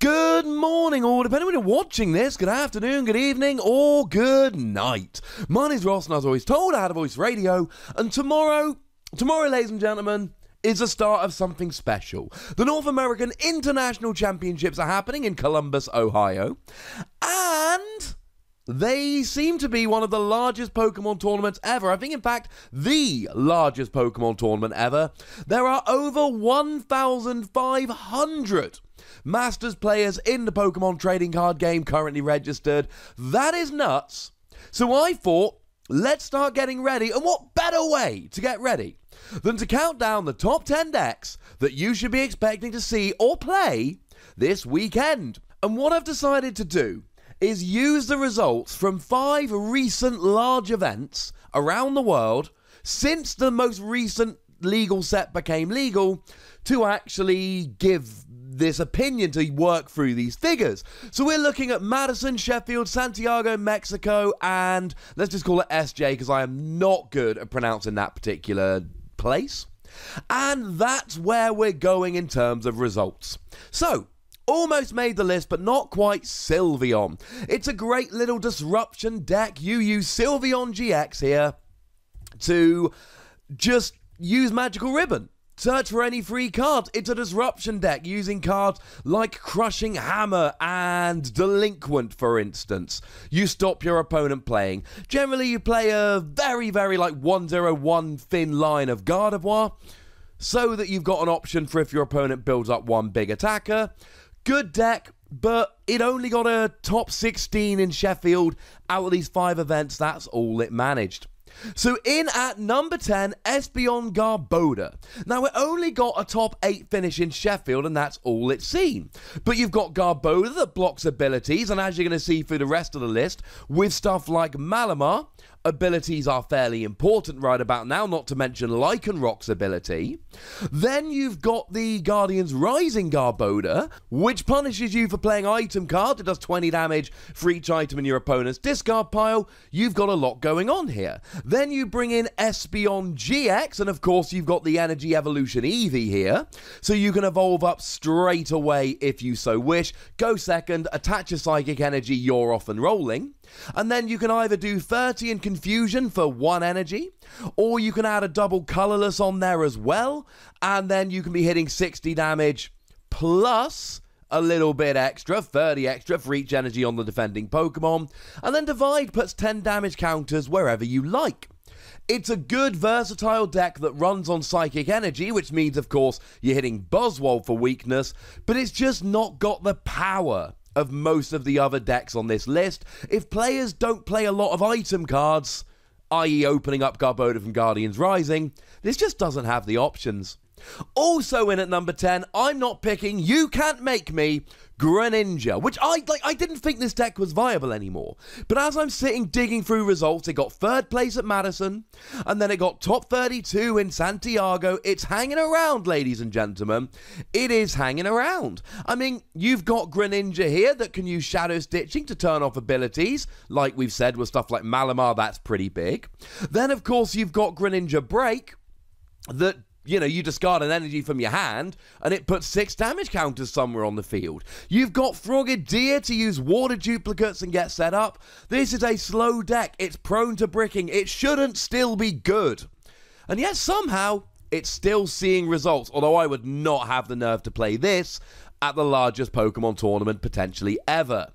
Good morning, or depending when you're watching this, good afternoon, good evening, or good night. My name's Ross, and as always told, I had a voice radio, and tomorrow, ladies and gentlemen, is the start of something special. The North American International Championships are happening in Columbus, Ohio, and they seem to be one of the largest Pokemon tournaments ever. I think, in fact, the largest Pokemon tournament ever. There are over 1,500 Masters players in the Pokemon trading card game currently registered. That is nuts. So I thought, let's start getting ready. And what better way to get ready than to count down the top 10 decks that you should be expecting to see or play this weekend. And what I've decided to do is use the results from 5 recent large events around the world since the most recent legal set became legal to actually give this opinion, to work through these figures. So we're looking at Madison, Sheffield, Santiago, Mexico, and let's just call it SJ because I am not good at pronouncing that particular place. And that's where we're going in terms of results. So, almost made the list, but not quite SYLVEON. It's a great little disruption deck. You use SYLVEON GX here to just use Magical Ribbon. Search for any free cards. It's a disruption deck using cards like Crushing Hammer and Delinquent, for instance. You stop your opponent playing. Generally, you play a very, very like 1/0/1 thin line of Gardevoir so that you've got an option for if your opponent builds up one big attacker. Good deck, but it only got a top 16 in Sheffield out of these 5 events. That's all it managed. So in at number 10, ESPEON Garbodor. Now, it only got a top 8 finish in Sheffield, and that's all it's seen. But you've got Garbodor that blocks abilities, and as you're going to see through the rest of the list, with stuff like Malamar, abilities are fairly important right about now, not to mention Lycanroc's ability. Then you've got the Guardian's Rising Garbodor, which punishes you for playing item cards. It does 20 damage for each item in your opponent's discard pile. You've got a lot going on here. Then you bring in ESPEON GX, and of course you've got the Energy Evolution Eevee here, so you can evolve up straight away if you so wish. Go second, attach a Psychic Energy, you're off and rolling. And then you can either do 30 in Confusion for 1 energy, or you can add a double Colorless on there as well, and then you can be hitting 60 damage plus a little bit extra, 30 extra for each energy on the defending Pokemon, and then Divide puts 10 damage counters wherever you like. It's a good, versatile deck that runs on Psychic Energy, which means, of course, you're hitting Buzzwole for weakness, but it's just not got the power of most of the other decks on this list. If players don't play a lot of item cards, i.e. opening up Garbodor from Guardian's Rising, this just doesn't have the options. Also in at number 10, I'm not picking, you can't make me, Greninja, which I didn't think this deck was viable anymore. But as I'm sitting digging through results, it got 3rd place at Madison, and then it got top 32 in Santiago. It's hanging around, ladies and gentlemen. It is hanging around. I mean, you've got Greninja here that can use Shadow Stitching to turn off abilities, like we've said with stuff like Malamar, that's pretty big. Then, of course, you've got Greninja Break that, you know, you discard an energy from your hand, and it puts 6 damage counters somewhere on the field. You've got Frogadier to use water duplicates and get set up. This is a slow deck. It's prone to bricking. It shouldn't still be good. And yet, somehow, it's still seeing results, although I would not have the nerve to play this at the largest Pokemon tournament potentially ever.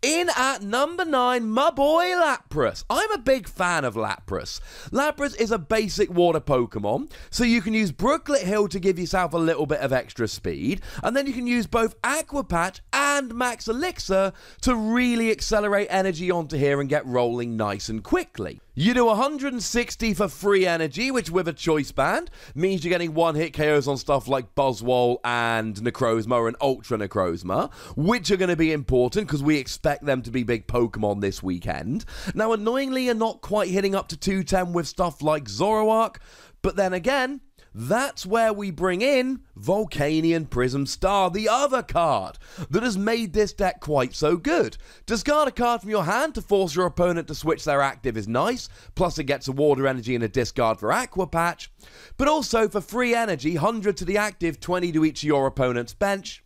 In at number 9, my boy Lapras. I'm a big fan of Lapras. Lapras is a basic water Pokemon, so you can use Brooklet Hill to give yourself a little bit of extra speed, and then you can use both Aqua Patch and Max Elixir to really accelerate energy onto here and get rolling nice and quickly. You do 160 for free energy, which with a choice band means you're getting 1-hit KOs on stuff like Buzzwole and Necrozma and Ultra Necrozma, which are going to be important because we expect them to be big Pokemon this weekend. Now, annoyingly, you're not quite hitting up to 210 with stuff like Zoroark, but then again, that's where we bring in Volcanion Prism Star, the other card that has made this deck quite so good. Discard a card from your hand to force your opponent to switch their active is nice, plus it gets a water energy and a discard for Aqua Patch, but also for free energy, 100 to the active, 20 to each of your opponent's bench.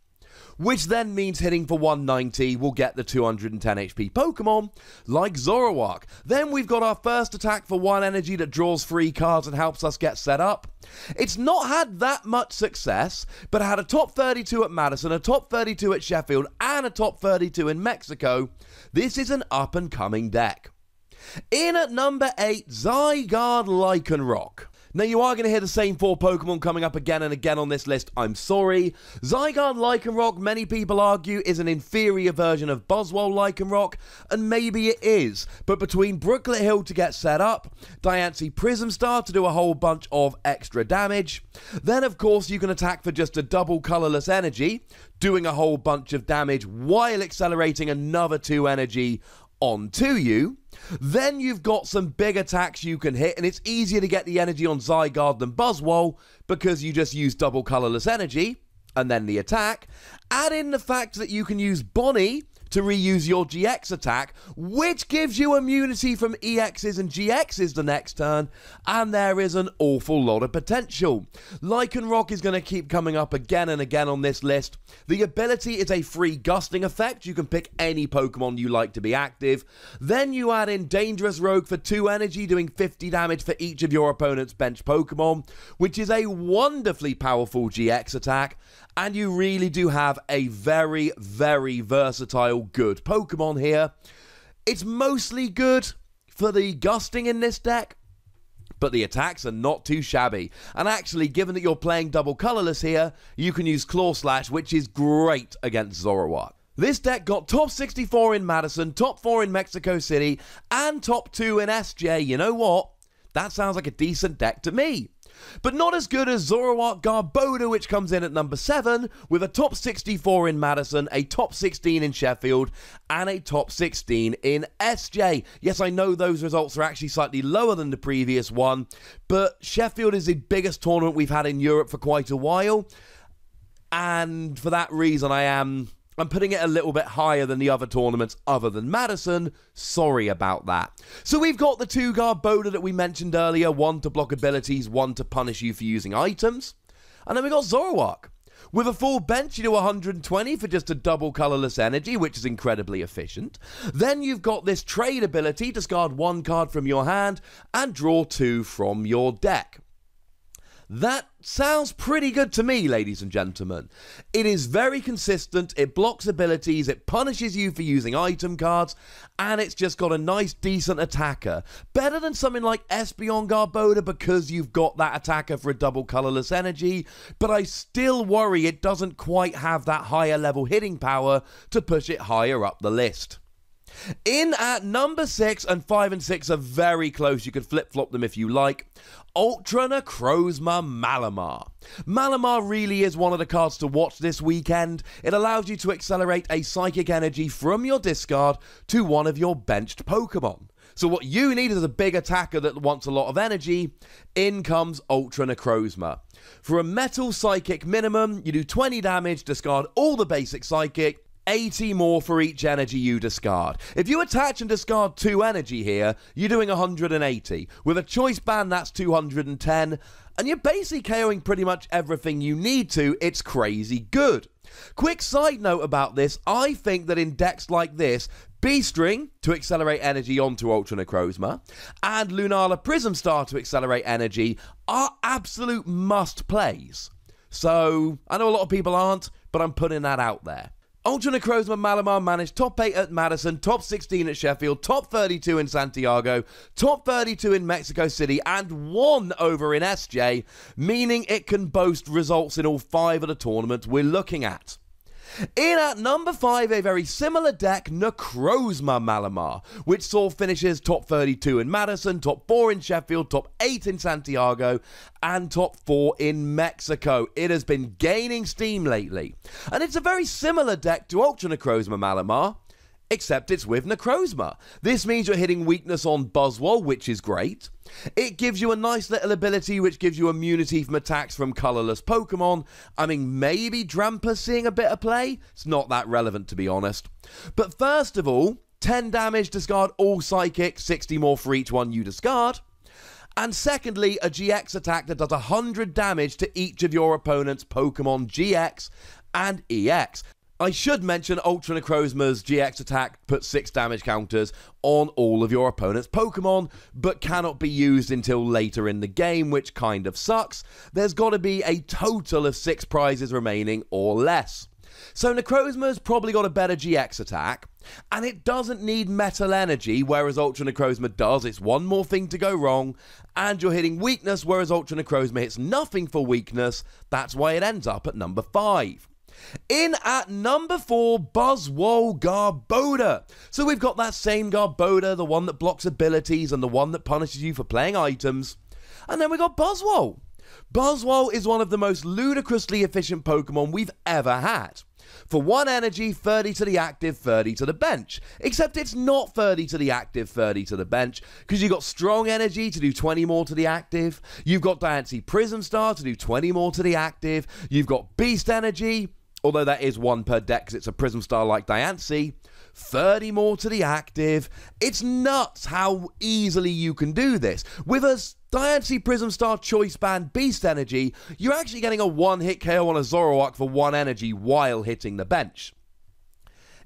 which then means hitting for 190 will get the 210 HP Pokemon, like Zoroark. Then we've got our first attack for 1 energy that draws 3 cards and helps us get set up. It's not had that much success, but it had a top 32 at Madison, a top 32 at Sheffield, and a top 32 in Mexico. This is an up-and-coming deck. In at number 8, ZYGARDE Lycanroc. Now, you are going to hear the same 4 Pokemon coming up again and again on this list, I'm sorry. ZYGARDE Lycanroc, many people argue, is an inferior version of Buzzwole Lycanroc, and maybe it is. But between Brooklet Hill to get set up, Diancie Prism Star to do a whole bunch of extra damage, then of course you can attack for just a double colourless energy, doing a whole bunch of damage while accelerating another 2 energy onto you. Then you've got some big attacks you can hit, and it's easier to get the energy on ZYGARDE than Buzzwole because you just use double colourless energy and then the attack. Add in the fact that you can use Bonnie to reuse your GX attack, which gives you immunity from EXs and GXs the next turn, and there is an awful lot of potential. Lycanroc is going to keep coming up again and again on this list. The ability is a free gusting effect. You can pick any Pokemon you like to be active. Then you add in Dangerous Rogue for 2 energy, doing 50 damage for each of your opponent's bench Pokemon, which is a wonderfully powerful GX attack. And you really do have a very, very versatile, good Pokemon here. It's mostly good for the gusting in this deck, but the attacks are not too shabby. And actually, given that you're playing double colourless here, you can use Claw Slash, which is great against Zoroark. This deck got top 64 in Madison, top 4 in Mexico City, and top 2 in SJ. You know what? That sounds like a decent deck to me. But not as good as Zoroark Garbodor, which comes in at number 7, with a top 64 in Madison, a top 16 in Sheffield, and a top 16 in SJ. Yes, I know those results are actually slightly lower than the previous one, but Sheffield is the biggest tournament we've had in Europe for quite a while, and for that reason I'm putting it a little bit higher than the other tournaments other than Madison. Sorry about that. So we've got the 2 Garbodor that we mentioned earlier, 1 to block abilities, 1 to punish you for using items. And then we got Zoroark. With a full bench, you do 120 for just a double colourless energy, which is incredibly efficient. Then you've got this trade ability, discard 1 card from your hand and draw 2 from your deck. That sounds pretty good to me, ladies and gentlemen. It is very consistent, it blocks abilities, it punishes you for using item cards, and it's just got a nice, decent attacker. Better than something like ESPEON Garbodor because you've got that attacker for a double colourless energy, but I still worry it doesn't quite have that higher level hitting power to push it higher up the list. In at number 6, and 5 and 6 are very close, you could flip-flop them if you like, Ultra Necrozma Malamar. Malamar really is one of the cards to watch this weekend. It allows you to accelerate a psychic energy from your discard to one of your benched Pokemon. So what you need is a big attacker that wants a lot of energy. In comes Ultra Necrozma. For a metal psychic minimum, you do 20 damage, discard all the basic psychic, 80 more for each energy you discard. If you attach and discard 2 energy here, you're doing 180. With a choice band, that's 210. And you're basically KOing pretty much everything you need to. It's crazy good. Quick side note about this, I think that in decks like this, B-String to accelerate energy onto Ultra Necrozma and Lunala Prism Star to accelerate energy are absolute must-plays. So, I know a lot of people aren't, but I'm putting that out there. Ultra Necrozma Malamar managed top 8 at Madison, top 16 at Sheffield, top 32 in Santiago, top 32 in Mexico City, and 1 over in SJ, meaning it can boast results in all 5 of the tournaments we're looking at. In at number 5, a very similar deck, Necrozma Malamar, which saw finishes top 32 in Madison, top 4 in Sheffield, top 8 in Santiago, and top 4 in Mexico. It has been gaining steam lately. And it's a very similar deck to Ultra Necrozma Malamar, except it's with Necrozma. This means you're hitting weakness on Buzzwole, which is great. It gives you a nice little ability which gives you immunity from attacks from colourless Pokemon. I mean, maybe Drampa seeing a bit of play? It's not that relevant, to be honest. But first of all, 10 damage, discard all Psychic, 60 more for each one you discard. And secondly, a GX attack that does 100 damage to each of your opponent's Pokemon GX and EX. I should mention Ultra Necrozma's GX attack puts 6 damage counters on all of your opponent's Pokemon, but cannot be used until later in the game, which kind of sucks. There's got to be a total of 6 prizes remaining or less. So Necrozma's probably got a better GX attack, and it doesn't need Metal Energy, whereas Ultra Necrozma does. It's one more thing to go wrong, and you're hitting weakness, whereas Ultra Necrozma hits nothing for weakness. That's why it ends up at number 5. In at number 4, Buzzwole Garbodor. So we've got that same Garbodor, the one that blocks abilities and the one that punishes you for playing items. And then we got Buzzwole. Buzzwole is one of the most ludicrously efficient Pokemon we've ever had. For 1 energy, 30 to the active, 30 to the bench. Except it's not 30 to the active, 30 to the bench, because you've got strong energy to do 20 more to the active. You've got Diancie Prism Star to do 20 more to the active. You've got Beast Energy, although that is 1 per deck because it's a Prism Star like Diancie. 30 more to the active. It's nuts how easily you can do this. With a Diancie Prism Star Choice Band Beast Energy, you're actually getting a 1-hit KO on a Zoroark for 1 energy while hitting the bench.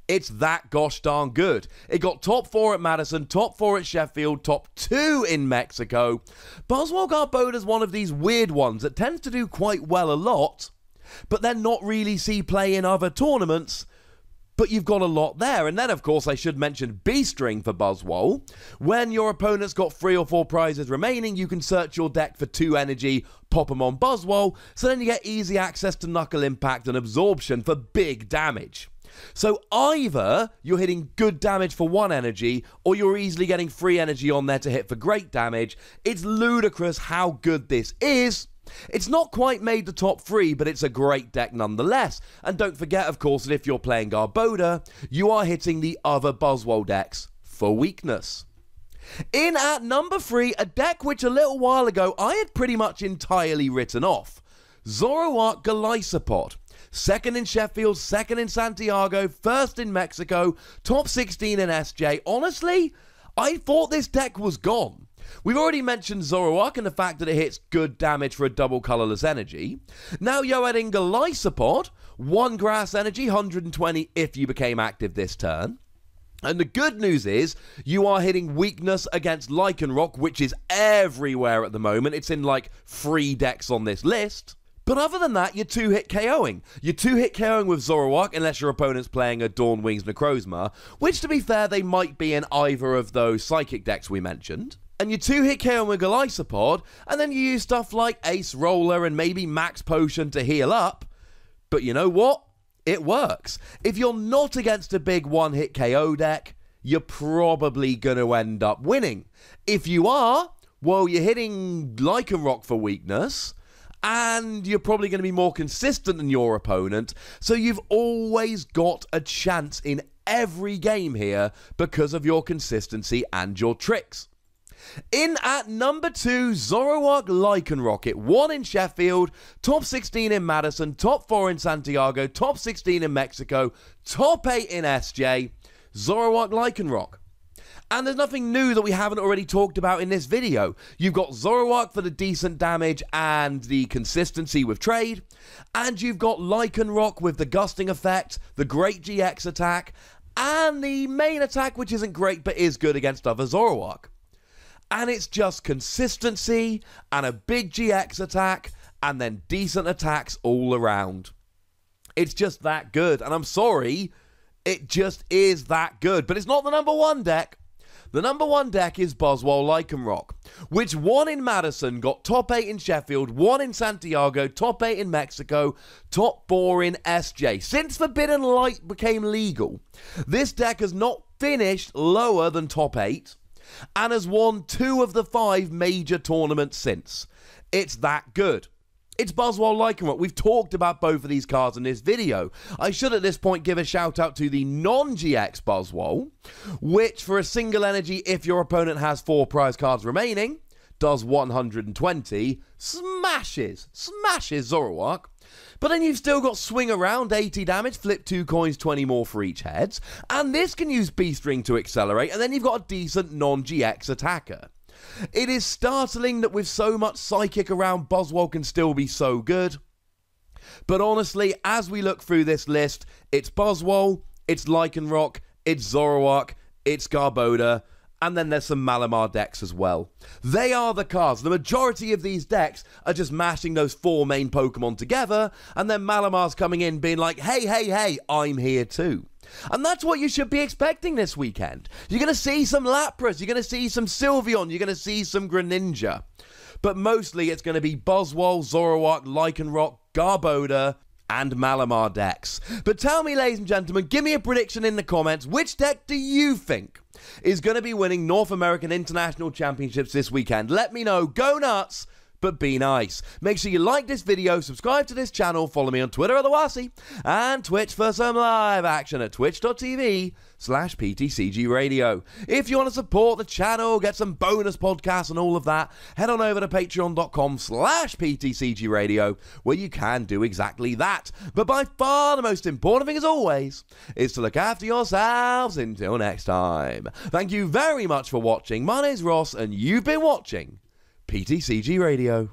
It's that gosh darn good. It got top 4 at Madison, top 4 at Sheffield, top 2 in Mexico. Buzzwole Garbodor is one of these weird ones that tends to do quite well a lot, but then not really see play in other tournaments, but you've got a lot there. And then, of course, I should mention Beast Ring for Buzzwole. When your opponent's got 3 or 4 prizes remaining, you can search your deck for 2 energy, pop them on Buzzwole, so then you get easy access to Knuckle Impact and Absorption for big damage. So either you're hitting good damage for 1 energy, or you're easily getting 3 energy on there to hit for great damage. It's ludicrous how good this is. It's not quite made the top 3, but it's a great deck nonetheless. And don't forget, of course, that if you're playing Garbodor, you are hitting the other Buzzwole decks for weakness. In at number 3, a deck which a little while ago I had pretty much entirely written off. Zoroark GOLISOPOD. 2nd in Sheffield, 2nd in Santiago, 1st in Mexico, top 16 in SJ. Honestly, I thought this deck was gone. We've already mentioned Zoroark and the fact that it hits good damage for a double colourless energy. Now you're adding GOLISOPOD, 1 grass energy, 120 if you became active this turn. And the good news is, you are hitting weakness against Lycanroc, which is everywhere at the moment. It's in like 3 decks on this list. But other than that, you're 2-hit KOing. You're 2-hit KOing with Zoroark, unless your opponent's playing a Dawn Wings Necrozma, which to be fair, they might be in either of those Psychic decks we mentioned. And you 2-hit KO with GOLISOPOD, and then you use stuff like Ace Roller and maybe Max Potion to heal up. But you know what? It works. If you're not against a big 1-hit KO deck, you're probably going to end up winning. If you are, well, you're hitting Lycanroc for weakness, and you're probably going to be more consistent than your opponent, so you've always got a chance in every game here because of your consistency and your tricks. In at number 2, Zoroark Lycanroc. 1 in Sheffield, top 16 in Madison, top 4 in Santiago, top 16 in Mexico, top 8 in SJ. Zoroark Lycanroc. And there's nothing new that we haven't already talked about in this video. You've got Zoroark for the decent damage and the consistency with trade, and you've got Lycanroc with the gusting effect, the great GX attack, and the main attack, which isn't great but is good against other Zoroark. And it's just consistency and a big GX attack and then decent attacks all around. It's just that good. And I'm sorry, it just is that good. But it's not the number 1 deck. The number 1 deck is Buzzwole Lycanroc, which 1 in Madison, got top 8 in Sheffield, 1 in Santiago, top 8 in Mexico, top 4 in SJ. Since Forbidden Light became legal, this deck has not finished lower than top 8. And has won 2 of the 5 major tournaments since. It's that good. It's Buzzwole Lycanroc. We've talked about both of these cards in this video. I should at this point give a shout out to the non-GX Buzzwole, which for a single energy, if your opponent has 4 prize cards remaining, does 120, smashes Zoroark. But then you've still got Swing Around, 80 damage, flip 2 coins, 20 more for each heads. And this can use Beast Ring to accelerate, and then you've got a decent non-GX attacker. It is startling that with so much Psychic around, Buzzwole can still be so good. But honestly, as we look through this list, it's Buzzwole, it's Lycanroc, it's Zoroark, it's Garbodor, and then there's some Malamar decks as well. They are the cards. The majority of these decks are just mashing those 4 main Pokemon together, and then Malamar's coming in being like, hey, I'm here too. And that's what you should be expecting this weekend. You're going to see some Lapras, you're going to see some SYLVEON, you're going to see some Greninja. But mostly it's going to be Buzzwole, Zoroark, Lycanroc, Garbodor, and Malamar decks. But tell me, ladies and gentlemen, give me a prediction in the comments. Which deck do you think is going to be winning North American International Championships this weekend? Let me know. Go nuts, but be nice. Make sure you like this video, subscribe to this channel, follow me on Twitter at TheWassy, and Twitch for some live action at twitch.tv/PTCGRadio. If you want to support the channel, get some bonus podcasts and all of that, head on over to patreon.com/PTCGRadio, where you can do exactly that. But by far the most important thing, as always, is to look after yourselves until next time. Thank you very much for watching. My name's Ross, and you've been watching PTCG Radio.